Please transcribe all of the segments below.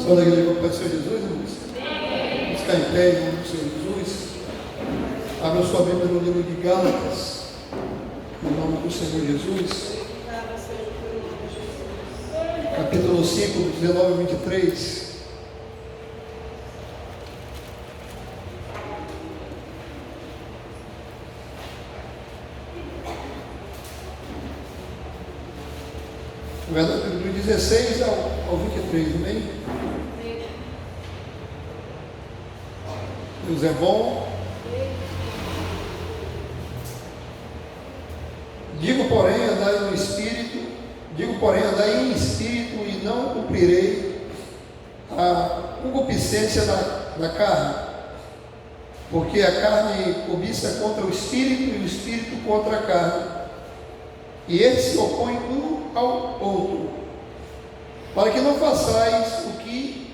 Toda a igreja para o Senhor Jesus, irmãos. Vamos ficar em pé em nome do Senhor Jesus. Abra sua Bíblia no livro de Gálatas, no nome do Senhor Jesus. Capítulo 5, 19 a 23. Na verdade, do 16 ao 23, amém? Deus é bom. Digo, porém, andai em espírito, e não cumprirei a concupiscência da carne, porque a carne cobiça contra o espírito, e o espírito contra a carne, e eles se opõem um ao outro, para que não façais o que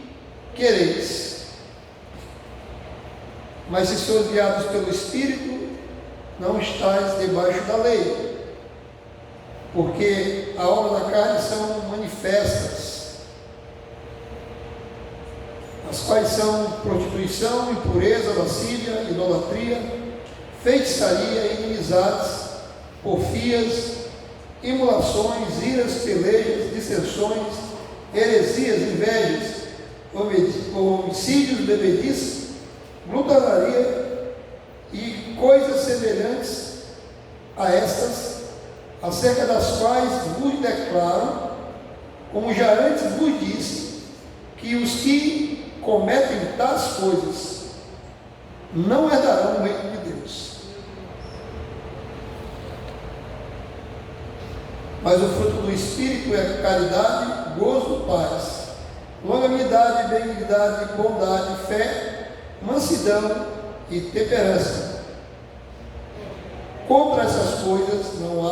quereis. Mas se sois guiados pelo Espírito, não estáis debaixo da lei, porque a obra da carne são manifestas, as quais são prostituição, impureza, lascívia, idolatria, feitiçaria, inimizades, porfias, imolações, iras, pelejas, dissensões, heresias, invejas, homicídios, bebedices, glutonaria e coisas semelhantes a estas, acerca das quais vos declaro, como já antes vos disse, que os que cometem tais coisas não herdarão o reino de Deus. Mas o fruto do Espírito é caridade, gozo, paz, longanimidade, benignidade, bondade, fé, mansidão e temperança. Contra essas coisas não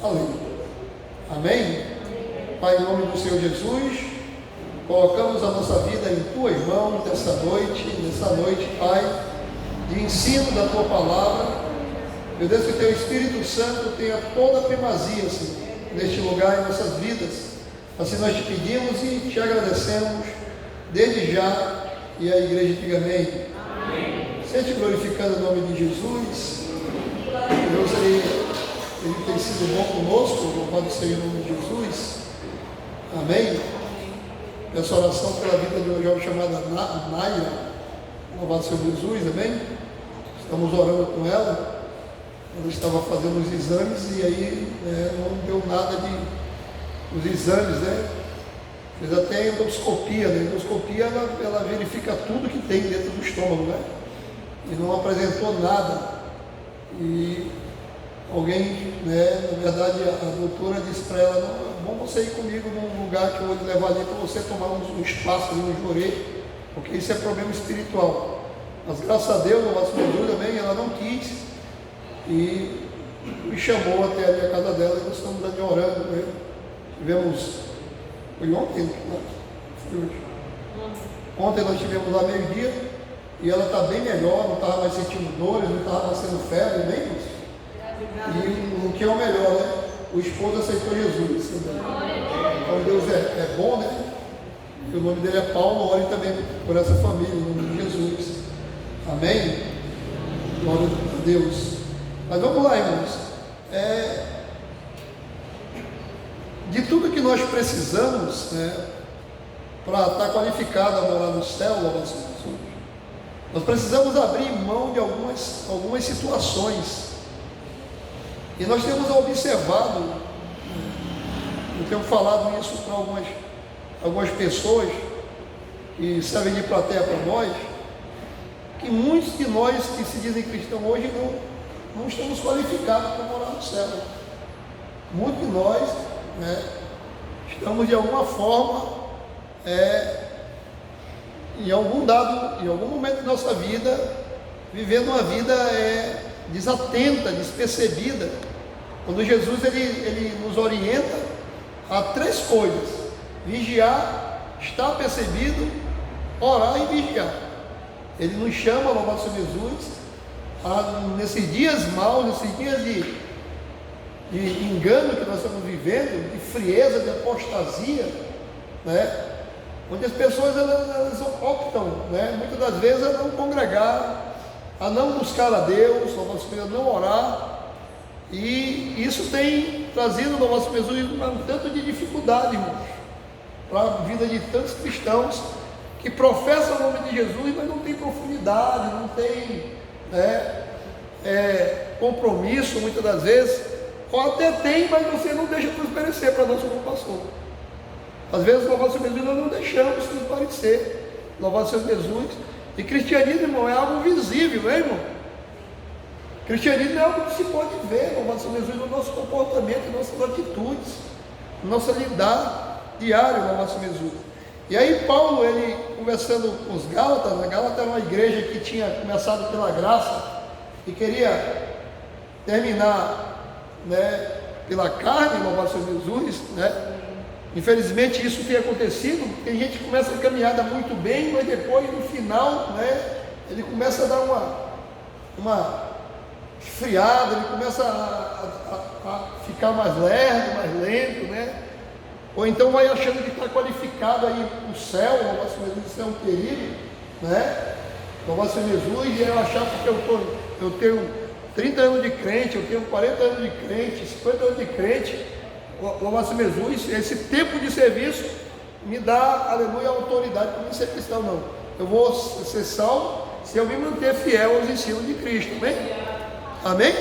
há lei. Amém? Pai, em nome do Senhor Jesus, colocamos a nossa vida em Tuas mãos nessa noite, Pai, de ensino da Tua palavra. Meu Deus, que Teu Espírito Santo tenha toda a primazia, Senhor, neste lugar, em nossas vidas. Assim nós te pedimos e te agradecemos desde já, e a igreja diga amém. Sente glorificando o nome de Jesus. Deus, Ele tem sido bom conosco, louvado seja o nome de Jesus. Amém. Peço oração pela vida de uma jovem chamada Naira, louvado seja Jesus, amém. Estamos orando com ela. Ela estava fazendo os exames e aí não deu nada os exames, né? Fez até endoscopia, né? Endoscopia ela verifica tudo que tem dentro do estômago, né? E não apresentou nada. E alguém, né, na verdade, a doutora disse para ela: não, vamos você ir comigo num lugar que eu vou te levar ali para você tomar um espaço ali no jorê, porque isso é problema espiritual. Mas graças a Deus, no nosso Jesus também, ela não quis e me chamou até ali a casa dela, e nós estamos ali orando, né? Foi ontem, né? Ontem nós estivemos lá meio-dia e ela está bem melhor, não estava mais sentindo dores, não estava mais sendo febre, nem isso. E o que é o melhor, né? O esposo aceitou Jesus. Então Deus é bom, né? E o nome dele é Paulo. Ore também por essa família, em nome de Jesus. Amém? Glória a Deus. Mas vamos lá, irmãos. De tudo que nós precisamos, né, para estar qualificado a morar no céu, nós precisamos abrir mão de algumas situações. E nós temos observado, eu tenho falado isso para algumas pessoas que servem de plateia para nós, que muitos de nós que se dizem cristãos hoje não estamos qualificados para morar no céu. Muitos de nós, né, estamos de alguma forma, em algum momento da nossa vida, vivendo uma vida desatenta, despercebida, quando Jesus ele nos orienta a três coisas: vigiar, estar percebido, orar e vigiar. Ele nos chama, louvado seja Jesus, nesses dias maus, nesses dias de engano que nós estamos vivendo, de frieza, de apostasia, né? onde as pessoas elas optam, né, muitas das vezes, a não congregar, a não buscar a Deus, a não orar, e isso tem trazido no nosso Jesus um tanto de dificuldade, irmãos, para a vida de tantos cristãos que professam o nome de Jesus, mas não tem profundidade, não tem, né, compromisso muitas das vezes, ou até tem, mas você não deixa transparecer para nós como pastor. Às vezes, louvado seja Jesus, nós não deixamos transparecer, louvado seja Jesus. E cristianismo, irmão, é algo visível, né, irmão? Cristianismo é algo que se pode ver, louvado seja Jesus, no nosso comportamento, nas nossas atitudes, no nosso lidar diário, louvado seja Jesus. E aí Paulo, ele conversando com os Gálatas, a Gálata era uma igreja que tinha começado pela graça e queria terminar, né, pela carne, louvado seja Jesus, né? Infelizmente isso tem acontecido, tem gente que começa a caminhada muito bem, mas depois no final, né, ele começa a dar uma esfriada, ele começa a ficar mais lerdo, mais lento, né? Ou então vai achando que está qualificado aí para o céu, louvado seja Jesus, isso é um perigo, né? Louvado seja Jesus, e eu achar que eu tenho 30 anos de crente, eu tenho 40 anos de crente, 50 anos de crente, louvado seja Jesus, esse tempo de serviço me dá, aleluia, autoridade para mim ser cristão. Não, eu vou ser salvo se eu me manter fiel aos ensinos de Cristo, amém? Amém?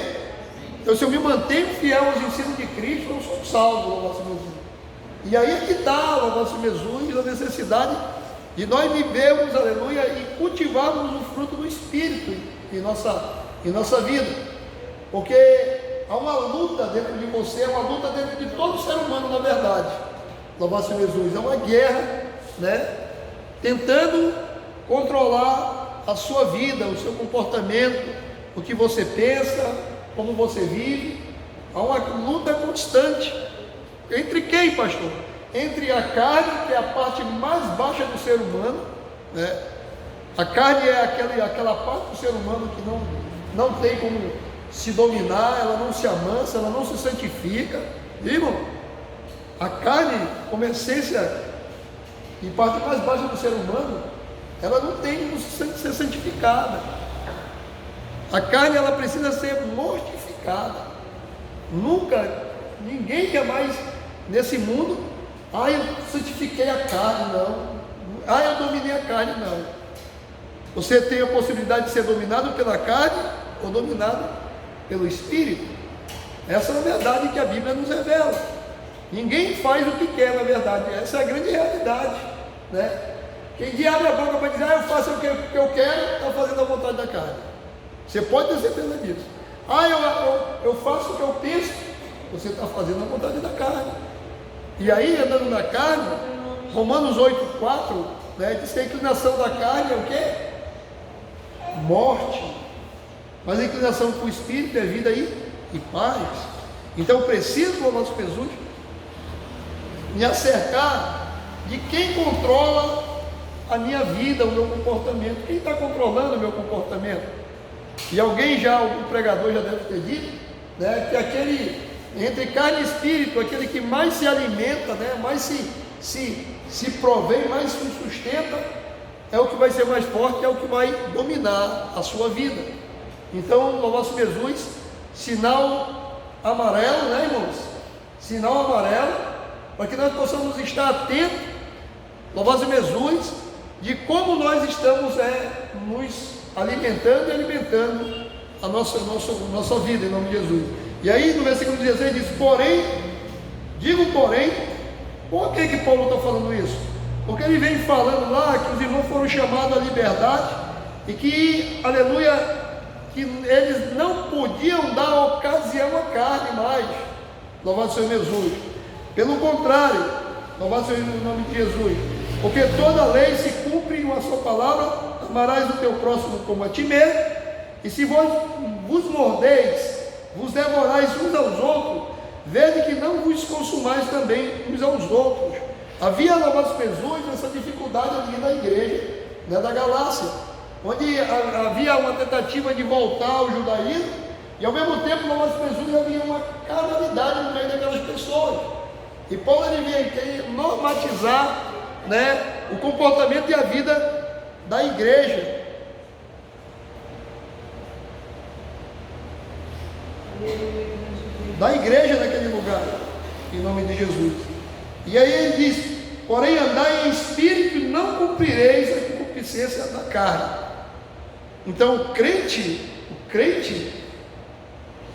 Então, se eu me mantenho fiel aos ensinos de Cristo, eu sou salvo, louvado seja Jesus. E aí é que está, louvado seja Jesus, a necessidade de nós vivermos, aleluia, e cultivarmos o fruto do Espírito em nossa vida, porque há uma luta dentro de você, é uma luta dentro de todo ser humano, na verdade. Louvado seja Jesus, é uma guerra, né? Tentando controlar a sua vida, o seu comportamento, o que você pensa, como você vive. Há uma luta constante. Entre quem, pastor? Entre a carne, que é a parte mais baixa do ser humano, né? A carne é aquela parte do ser humano que não tem como se dominar, ela não se amansa, ela não se santifica, irmão. A carne, como essência e parte mais baixa do ser humano, ela não tem como ser santificada. A carne, ela precisa ser mortificada. Ninguém jamais nesse mundo, eu santifiquei a carne, não. Eu dominei a carne, não. Você tem a possibilidade de ser dominado pela carne ou dominado pelo Espírito. Essa é a verdade que a Bíblia nos revela. Ninguém faz o que quer, na verdade. Essa é a grande realidade, né? Quem abre a boca para dizer, eu faço o que eu quero, está fazendo a vontade da carne. Você pode ter certeza disso. Eu faço o que eu penso, você está fazendo a vontade da carne. E aí, andando na carne, Romanos 8,4, né, diz que a inclinação da carne é o quê? Morte. Mas a inclinação para o Espírito é vida e paz. Então eu preciso, o nosso Jesus, me acercar de quem controla a minha vida, o meu comportamento. Quem está controlando o meu comportamento? E algum pregador já deve ter dito, né, que aquele, entre carne e espírito, aquele que mais se alimenta, né, mais se provém, mais se sustenta, é o que vai ser mais forte, é o que vai dominar a sua vida. Então, louvado seja Jesus, sinal amarelo, né, irmãos? Sinal amarelo, para que nós possamos estar atentos, louvado seja Jesus, de como nós estamos nos alimentando e alimentando a nossa vida, em nome de Jesus. E aí, no versículo 16 diz, por que Paulo está falando isso? Porque ele vem falando lá que os irmãos foram chamados à liberdade e que, aleluia, que eles não podiam dar ocasião à carne mais. Louvado seja Jesus. Pelo contrário, louvado seja o nome de Jesus. Porque toda lei se cumpre em uma só palavra, amarás o teu próximo como a ti mesmo, e se vos mordeis, vos devorais uns aos outros, vede que não vos consumais também uns aos outros. Havia, louvado seja Jesus, essa dificuldade ali na igreja, né, da Galácia, onde havia uma tentativa de voltar ao judaísmo, e ao mesmo tempo, louvado seja Jesus, havia uma carnalidade no meio daquelas pessoas. E Paulo ele vem normatizar né, o comportamento e a vida da igreja. Da igreja naquele lugar, em nome de Jesus. E aí ele diz: porém andai em espírito e não cumprireis a concupiscência da carne. Então o crente,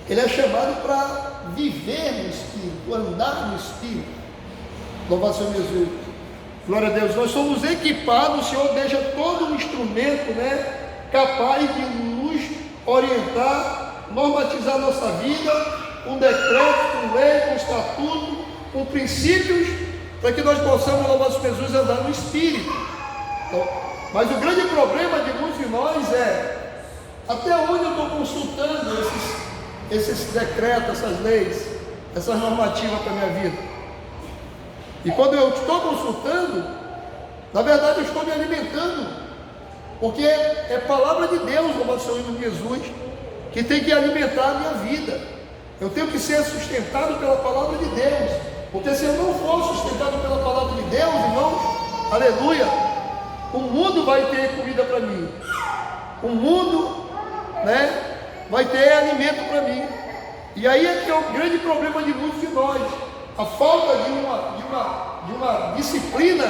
ele é chamado para viver no espírito, andar no espírito. Louvado seja Jesus. Glória a Deus. Nós somos equipados, o Senhor deixa todo um instrumento, né, capaz de nos orientar, normatizar a nossa vida, com decreto, com lei, com estatuto, com princípios, para que nós possamos, louvado seja Jesus, andar no espírito. Então, mas o grande problema de muitos de nós é: até onde eu estou consultando esses decretos, essas leis, essas normativas para a minha vida? E quando eu estou consultando, na verdade eu estou me alimentando, porque é palavra de Deus, louvado seja o nome de Jesus, que tem que alimentar a minha vida. Eu tenho que ser sustentado pela palavra de Deus, porque se eu não for sustentado pela palavra de Deus, irmãos, aleluia, o mundo vai ter comida para mim, o mundo, né, vai ter alimento para mim. E aí é que é o grande problema de muitos de nós, a falta de uma disciplina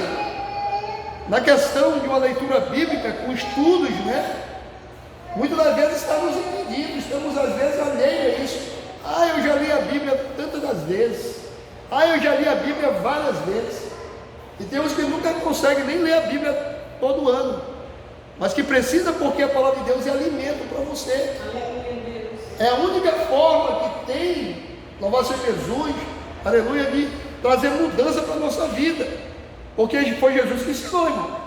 na questão de uma leitura bíblica com estudos, né? Muitas das vezes estamos impedidos, estamos às vezes alheios a isso. Eu já li a Bíblia tantas das vezes, eu já li a Bíblia várias vezes. E tem uns que nunca conseguem nem ler a Bíblia todo ano, mas que precisa, porque a palavra de Deus é alimento para você. É a única forma que tem, louvado seja Jesus, aleluia, de trazer mudança para a nossa vida, porque foi Jesus que ensinou, irmão.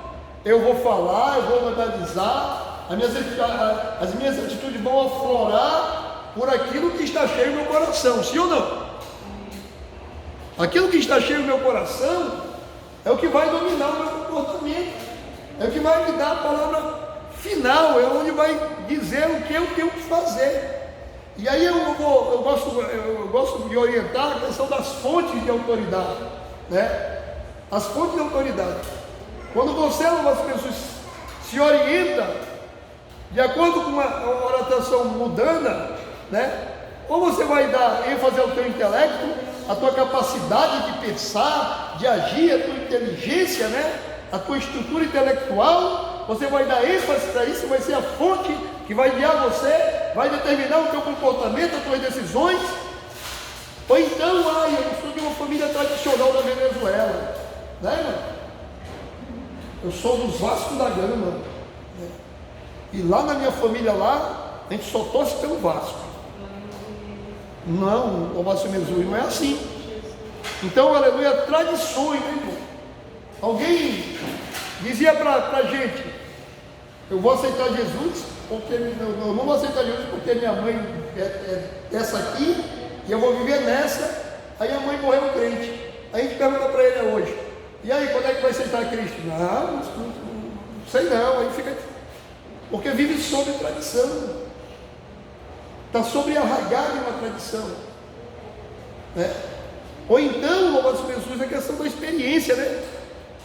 Eu vou falar, eu vou analisar, as minhas atitudes vão aflorar por aquilo que está cheio no meu coração, sim ou não? Aquilo que está cheio no meu coração é o que vai dominar o meu comportamento, é o que vai me dar a palavra final, é onde vai dizer o que eu tenho que fazer. E aí eu gosto de orientar a questão das fontes de autoridade, né? As fontes de autoridade. Quando você, as pessoas, se orienta de acordo com uma orientação mundana, né? Ou você vai dar ênfase ao teu intelecto, a tua capacidade de pensar, de agir, a tua inteligência, né? A tua estrutura intelectual, você vai dar ênfase para isso, vai ser a fonte que vai guiar você, vai determinar o teu comportamento, as tuas decisões. Ou então, eu sou de uma família tradicional da Venezuela, né, irmão? Eu sou dos Vasco da Gama, né? E lá na minha família lá, a gente só torce pelo Vasco. Não, o Vasco Jesus não é assim. Então, aleluia, tradições, né, irmão? Alguém dizia para a gente: eu vou aceitar Jesus, porque eu não vou aceitar Jesus porque minha mãe é essa aqui, e eu vou viver nessa. Aí a mãe morreu crente. Aí a gente pergunta para ele hoje: e aí, quando é que vai aceitar Cristo? Não sei não. Aí fica, porque vive sob tradição, está sobre arraigado em uma tradição, né? Ou então, louvado seja Jesus, a questão da experiência, né?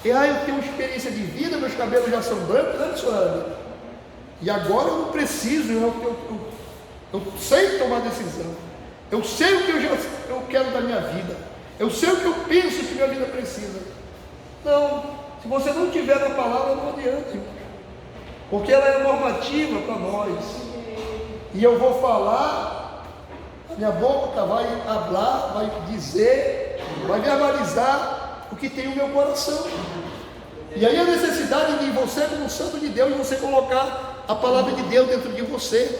Eu tenho uma experiência de vida, meus cabelos já são brancos, né, senhora? E agora eu não preciso, eu sei tomar decisão, eu sei o que eu quero da minha vida, eu sei o que eu penso que minha vida precisa. Não, se você não tiver na palavra, não adianta, porque ela é normativa para nós, e eu vou falar, a minha boca vai falar, vai dizer, vai verbalizar o que tem no meu coração. E aí a necessidade de você, como santo de Deus, você colocar a palavra de Deus dentro de você.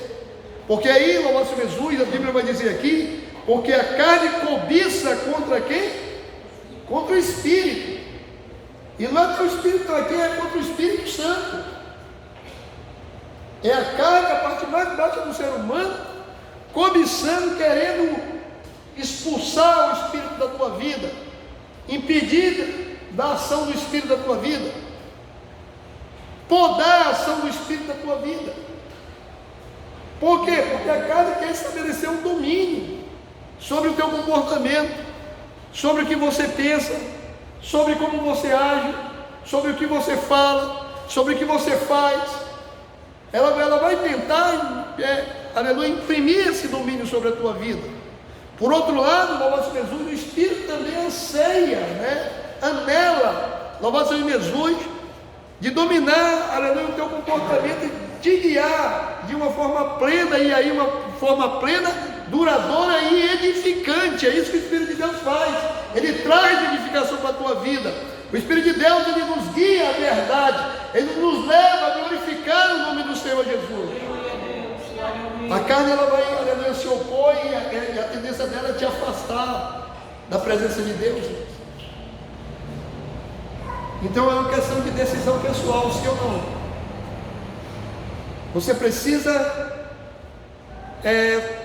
Porque aí, louvado seja Jesus, a Bíblia vai dizer aqui: porque a carne cobiça contra quem? Contra o Espírito. E não é que o Espírito aqui, é contra o Espírito Santo. É a carne, a parte mais baixa do ser humano, cobiçando, querendo expulsar o Espírito da tua vida, impedir da ação do Espírito da tua vida, podar a ação do Espírito da tua vida. Por quê? Porque a carne quer estabelecer um domínio sobre o teu comportamento, sobre o que você pensa, sobre como você age, sobre o que você fala, sobre o que você faz. Ela vai tentar, aleluia, imprimir esse domínio sobre a tua vida. Por outro lado, louvado seja Jesus, o Espírito também anseia, anela, louvado seja Jesus, de dominar, aleluia, o teu comportamento e te guiar de uma forma plena, e aí uma forma plena, duradoura e edificante. É isso que o Espírito de Deus faz. Ele traz edificação para a tua vida. O Espírito de Deus, ele nos guia à verdade, ele nos leva a glorificar o nome do Senhor Jesus. A carne, ela vai, aleluia, se opor, e a tendência dela é te afastar da presença de Deus. Então é uma questão de decisão pessoal, sim ou não. Você precisa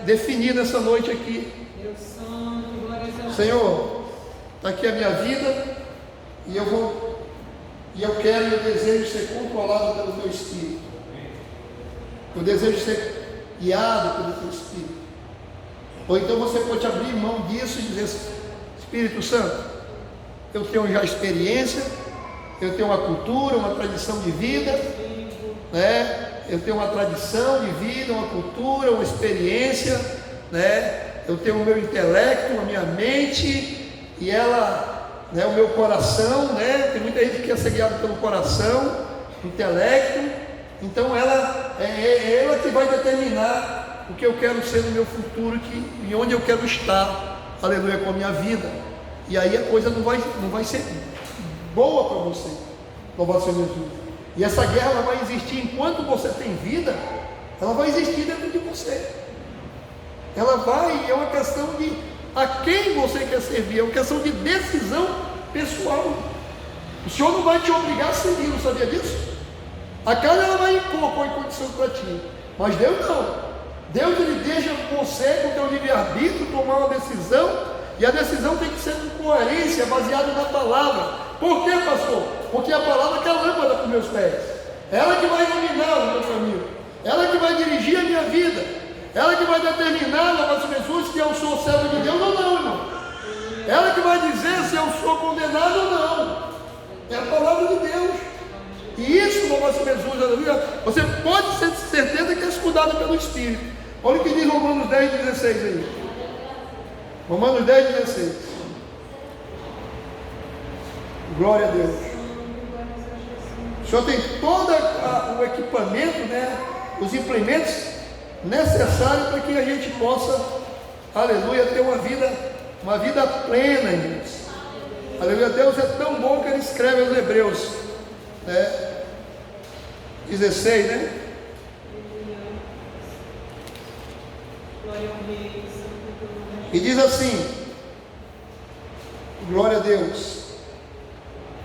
definir nessa noite aqui: Senhor, está aqui a minha vida, e eu quero e eu desejo ser controlado pelo teu Espírito. Eu desejo ser guiado pelo teu Espírito. Ou então você pode abrir mão disso e dizer: Espírito Santo, eu tenho já experiência, eu tenho uma cultura, uma tradição de vida, eu tenho uma tradição de vida, uma cultura, uma experiência, eu tenho o meu intelecto, a minha mente, e ela, o meu coração, tem muita gente que quer ser guiada pelo coração, intelecto. Então ela é ela que vai determinar o que eu quero ser no meu futuro, e onde eu quero estar, aleluia, com a minha vida. E aí a coisa não vai ser boa para você, louvado seja Jesus. E essa guerra, ela vai existir enquanto você tem vida, ela vai existir dentro de você. Ela vai, é uma questão de a quem você quer servir, é uma questão de decisão pessoal. O Senhor não vai te obrigar a servir, não sabia disso? A carne, ela vai impor condições para ti, mas Deus não. Deus, ele deixa você, com o teu livre-arbítrio, tomar uma decisão, e a decisão tem que ser com coerência, baseada na palavra. Por quê, pastor? Porque a palavra que é a lâmpada para os meus pés, ela que vai iluminar o meu caminho, ela que vai dirigir a minha vida, ela que vai determinar, louvado seja Jesus, que eu sou servo de Deus ou não, irmão. Ela que vai dizer se eu sou condenado ou não. É a palavra de Deus. E isso, louvado seja Jesus, aleluia, você pode ter certeza que é escudado pelo Espírito. Olha o que diz Romanos 10:16 aí. Romanos 10:16. Glória a Deus. O Senhor tem todo o equipamento, os implementos necessários para que a gente possa, aleluia, ter uma vida plena, irmãos. Aleluia, Deus é tão bom que ele escreve aos Hebreus, 16, e diz assim, glória a Deus,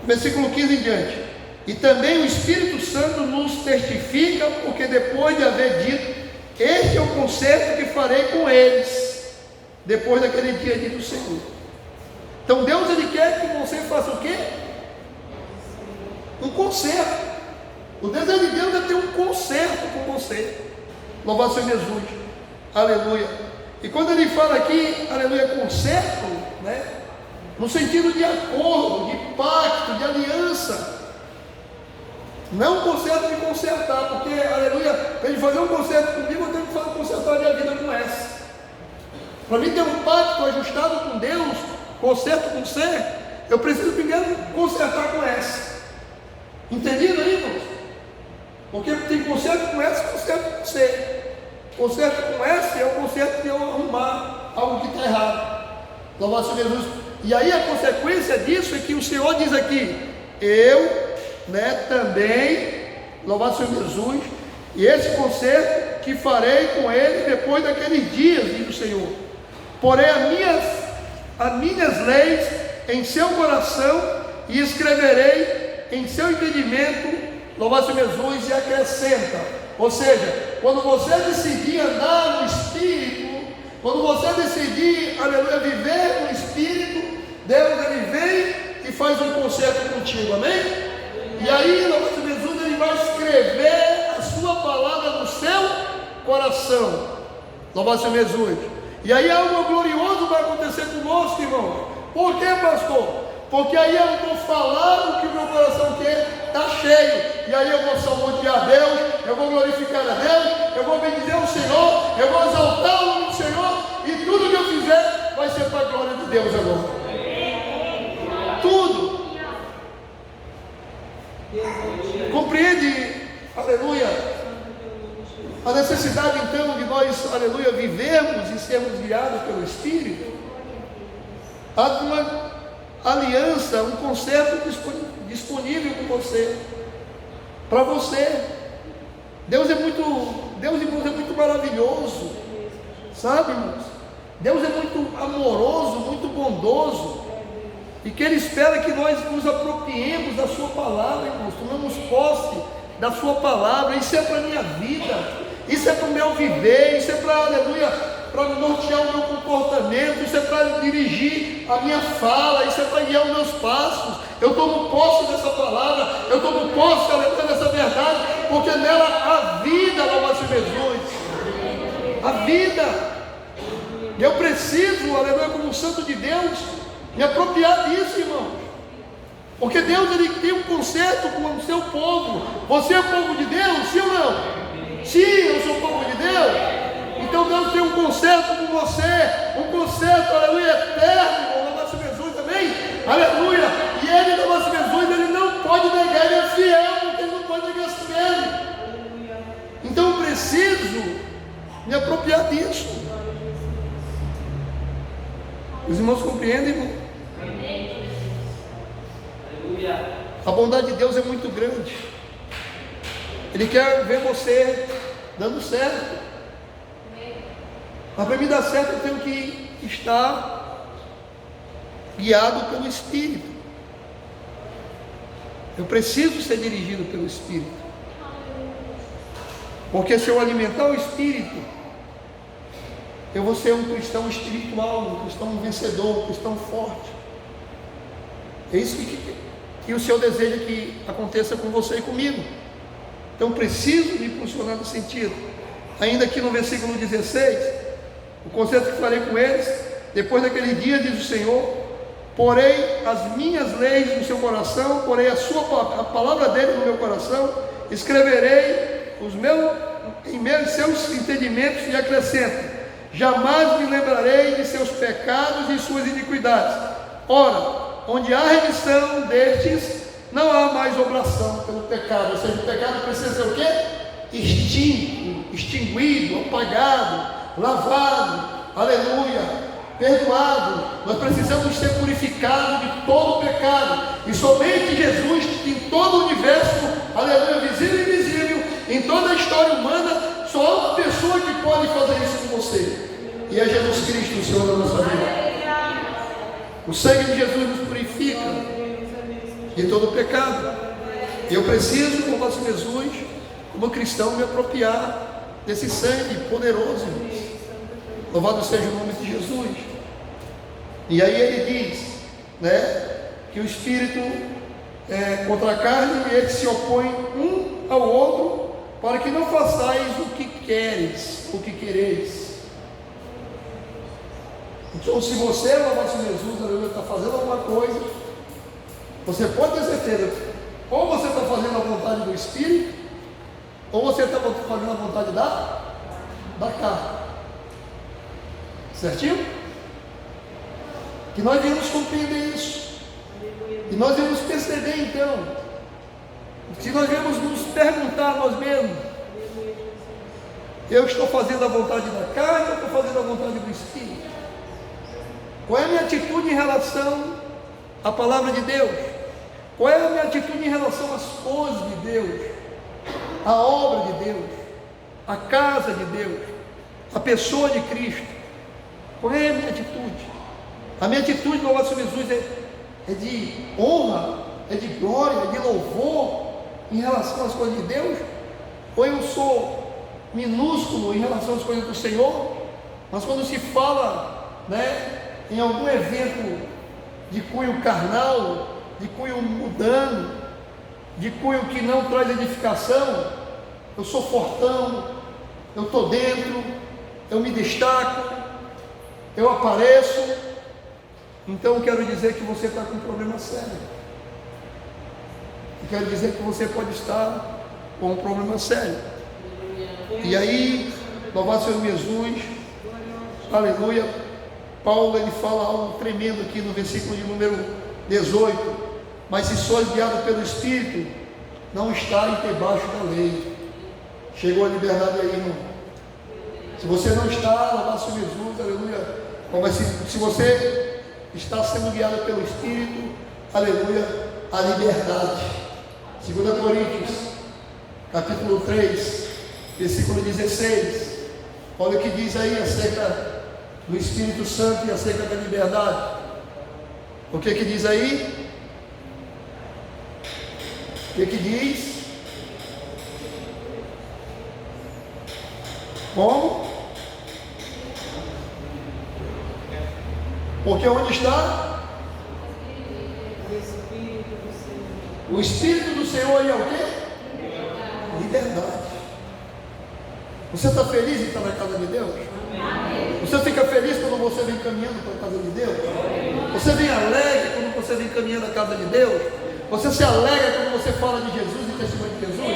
versículo 15 em diante: e também o Espírito Santo nos testifica, porque depois de haver dito: este é o concerto que farei com eles, depois daquele dia, diz o Senhor. Então Deus, ele quer que você faça o quê? Um concerto. O desejo de Deus é ter um concerto com você. Louvado seja Jesus, aleluia. E quando ele fala aqui, aleluia, concerto, no sentido de acordo, de pacto, de aliança, não concerto de consertar, porque, aleluia, para ele fazer um concerto comigo, eu tenho que consertar a minha vida com essa. Para mim ter um pacto ajustado com Deus, concerto com você, eu preciso primeiro consertar com essa. Entendido aí, irmãos? Porque tem concerto com essa, concerto com você. Concerto com essa é o concerto de eu arrumar algo que está errado. Louvado seja Jesus. E aí a consequência disso é que o Senhor diz aqui: eu, também, louvado seja Jesus, e esse concerto que farei com ele depois daqueles dias, diz o Senhor. Porém as minhas leis em seu coração e escreverei em seu entendimento, louvado seja Jesus, e acrescenta. Ou seja, quando você decidir andar no Espírito, quando você decidir, aleluia, viver no Espírito, Deus, ele vem e faz um concerto contigo, amém? E aí, louvado seja Jesus, ele vai escrever a sua palavra no seu coração. Louvado seja Jesus. E aí algo glorioso vai acontecer conosco, irmão. Por quê, pastor? porque aí eu vou falar o que o meu coração quer, está cheio, e aí eu vou salmodiar a Deus, eu vou glorificar a Deus, eu vou bendizer o Senhor, eu vou exaltar o nome do Senhor, e tudo que eu fizer vai ser para a glória de Deus agora. Tudo. Compreende, aleluia, a necessidade então de nós, aleluia, vivermos e sermos guiados pelo Espírito. Há uma aliança, um conserto disponível com você, para você. Deus, irmãos, é muito maravilhoso, sabe, irmãos? Deus é muito amoroso, muito bondoso, e que Ele espera que nós nos apropriemos da sua palavra, irmãos, tomemos posse da sua palavra. Isso é para a minha vida, isso é para o meu viver, isso é para, aleluia, para nortear o meu comportamento, isso é para dirigir a minha fala, isso é para guiar os meus passos. Eu tomo posse dessa palavra, eu tomo posse, aleluia, dessa verdade, porque nela há vida, louvado seja Jesus, a vida. Eu preciso, aleluia, como santo de Deus, me apropriar disso, irmãos, porque Deus, Ele tem um concerto com o seu povo. Você é povo de Deus, sim ou não? Sim, eu sou povo de Deus. Então Deus tem um concerto com você, um concerto, aleluia, eterno, louvado seja Jesus também, aleluia. E Ele, louvado seja Jesus, Ele não pode negar, Ele é fiel, porque Ele não pode negar si mesmo. Então eu preciso me apropriar disso. Os irmãos compreendem, irmão? A bondade de Deus é muito grande. Ele quer ver você dando certo. Mas para me dar certo eu tenho que estar guiado pelo Espírito. Eu preciso ser dirigido pelo Espírito. Porque se eu alimentar o Espírito, eu vou ser um cristão espiritual, um cristão vencedor, um cristão forte. É isso que o Senhor deseja que aconteça com você e comigo. Então preciso me posicionar no sentido. Ainda aqui no versículo 16, o concerto que farei com eles, depois daquele dia, diz o Senhor, porei as minhas leis no seu coração, porei a palavra dele no meu coração, escreverei em seus entendimentos, e acrescento, jamais me lembrarei de seus pecados e suas iniquidades. Ora, onde há remissão destes, não há mais oblação pelo pecado. Ou seja, o pecado precisa ser o quê? Extinguido, apagado, lavado, aleluia, perdoado. Nós precisamos ser purificados de todo o pecado, e somente Jesus, em todo o universo, aleluia, visível e invisível, em toda a história humana, só há uma pessoa que pode fazer isso com você, e é Jesus Cristo, o Senhor da nossa vida. O sangue de Jesus nos purifica de todo o pecado. Eu preciso, como nosso Jesus, como cristão, me apropriar desse sangue poderoso, irmãos. Louvado seja o nome de Jesus. E aí ele diz, né, que o Espírito é contra a carne, e ele se opõe um ao outro, para que não façais o que queres, o que quereis. Então, se você, louvado seja Jesus, está fazendo alguma coisa, você pode ter certeza, ou você está fazendo a vontade do Espírito, ou você está fazendo a vontade da carne. Certinho? Que nós devemos compreender isso. E nós devemos perceber então, que nós devemos nos perguntar a nós mesmos: eu estou fazendo a vontade da carne ou estou fazendo a vontade do Espírito? Qual é a minha atitude em relação à palavra de Deus? Qual é a minha atitude em relação às coisas de Deus, à obra de Deus, à casa de Deus, à pessoa de Cristo? Qual é a minha atitude? A minha atitude, louvado seja Jesus, é de honra, é de glória, é de louvor em relação às coisas de Deus? Ou eu sou minúsculo em relação às coisas do Senhor? Mas quando se fala, né, em algum evento de cunho carnal, de cunho mundano, de cunho que não traz edificação, eu sou fortão, eu estou dentro, eu me destaco, eu apareço. Então eu quero dizer que você está com um problema sério. Eu quero dizer que você pode estar com um problema sério. E aí, louvado seja Jesus, aleluia. Paulo, ele fala algo tremendo aqui no versículo de número 18. Mas se sois guiados pelo Espírito, não estáis debaixo da lei. Chegou a liberdade aí, irmão. Se você não está, louvado seja Jesus, aleluia. Mas se você está sendo guiado pelo Espírito, aleluia, a liberdade. 2 Coríntios, capítulo 3, versículo 16. Olha o que diz aí acerca do Espírito Santo e acerca da liberdade. O que diz aí? O que diz? Como? Porque onde está? O Espírito do Senhor é o quê? Liberdade. Você está feliz em estar na casa de Deus? Você fica feliz quando você vem caminhando para a casa de Deus? Você vem alegre quando você vem caminhando na casa de Deus? Você se alegra quando você fala de Jesus e testemunho de Jesus?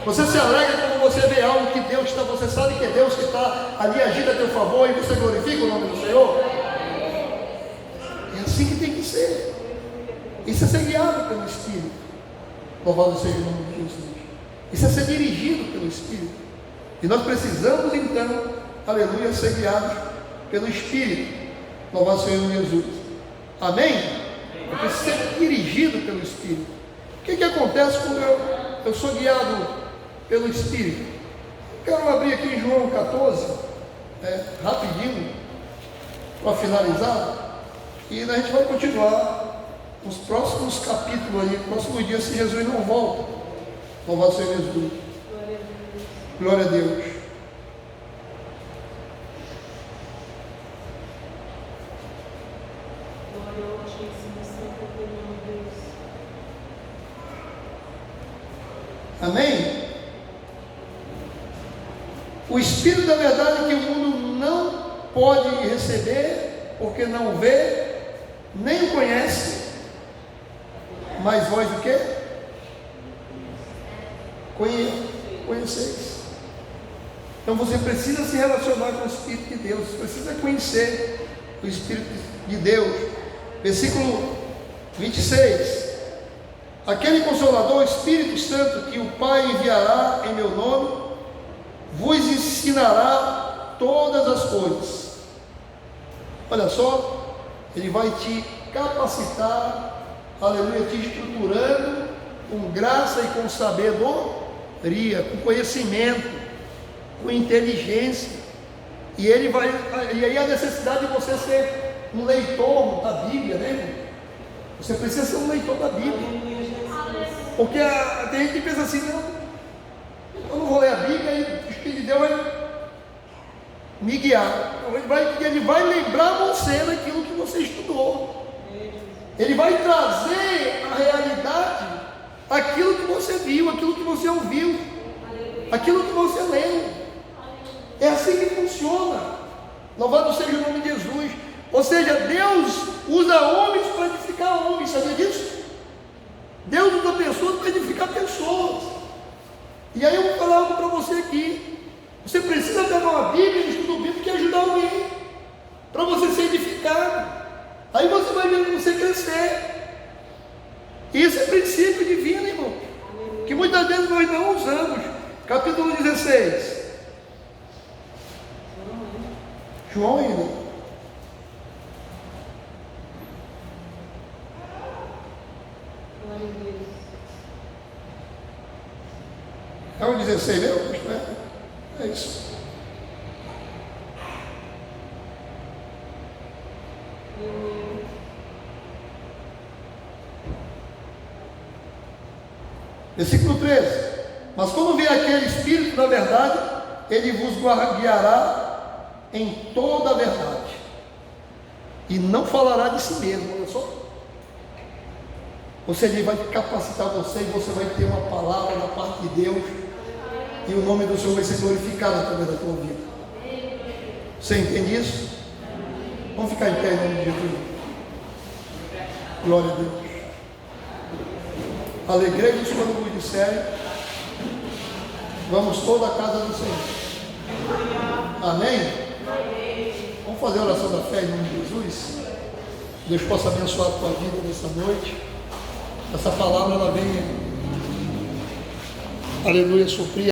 Você se alegra quando você vê algo que Deus está, você sabe que é Deus que está ali agindo a teu favor e você glorifica o nome do Senhor? É assim que tem que ser. Isso é ser guiado pelo Espírito. Louvado seja o nome de Jesus. Isso é ser dirigido pelo Espírito. E nós precisamos então, aleluia, ser guiados pelo Espírito. Louvado seja o nome de Jesus. Amém? Eu preciso ser dirigido pelo Espírito. O que acontece quando eu sou guiado pelo Espírito? Quero abrir aqui em João 14, rapidinho, para finalizar. E a gente vai continuar nos próximos capítulos aí, nos próximos dias, se Jesus não volta. Louvado seja Jesus. Glória a Deus. Amém? O Espírito da verdade que o mundo não pode receber, porque não vê, nem o conhece, mas vós o quê? Conheceis. Então você precisa se relacionar com o Espírito de Deus, você precisa conhecer o Espírito de Deus. Versículo 26. Aquele Consolador, o Espírito Santo, que o Pai enviará em meu nome, vos ensinará todas as coisas. Olha só, ele vai te capacitar, aleluia, te estruturando com graça e com sabedoria, com conhecimento, com inteligência. E aí a necessidade de você ser um leitor da Bíblia, né, irmão? Você precisa ser um leitor da Bíblia. Porque tem gente que pensa assim, não, eu não vou ler a Bíblia e o Espírito de Deus vai me guiar. Ele vai lembrar você daquilo que você estudou. Ele vai trazer a realidade, aquilo que você viu, aquilo que você ouviu, aquilo que você leu. É assim que funciona. Louvado seja o nome de Jesus. Ou seja, Deus usa homens para edificar homens, sabia disso? Deus usa pessoas para edificar pessoas. E aí eu vou falar algo para você aqui. Você precisa pegar uma Bíblia, um estudo bíblico e ajudar alguém, para você ser edificado. Aí você vai ver você crescer. Isso é princípio divino, irmão, que muitas vezes nós não usamos. Capítulo 16. João ainda. É o 16 mesmo? É isso. Versículo 13. Mas quando vier aquele Espírito da verdade, ele vos guiará em toda a verdade, e não falará de si mesmo. Olha só. Ou seja, ele vai capacitar você e você vai ter uma palavra da parte de Deus, e o nome do Senhor vai ser glorificado através da tua vida. Você entende isso? Vamos ficar em pé em nome de Jesus. Glória a Deus. Alegrei-vos quando vos disserem, vamos toda a casa do Senhor. Amém? Vamos fazer a oração da fé em nome de Jesus? Deus possa abençoar a tua vida nessa noite. Essa palavra ela vem, aleluia, suprir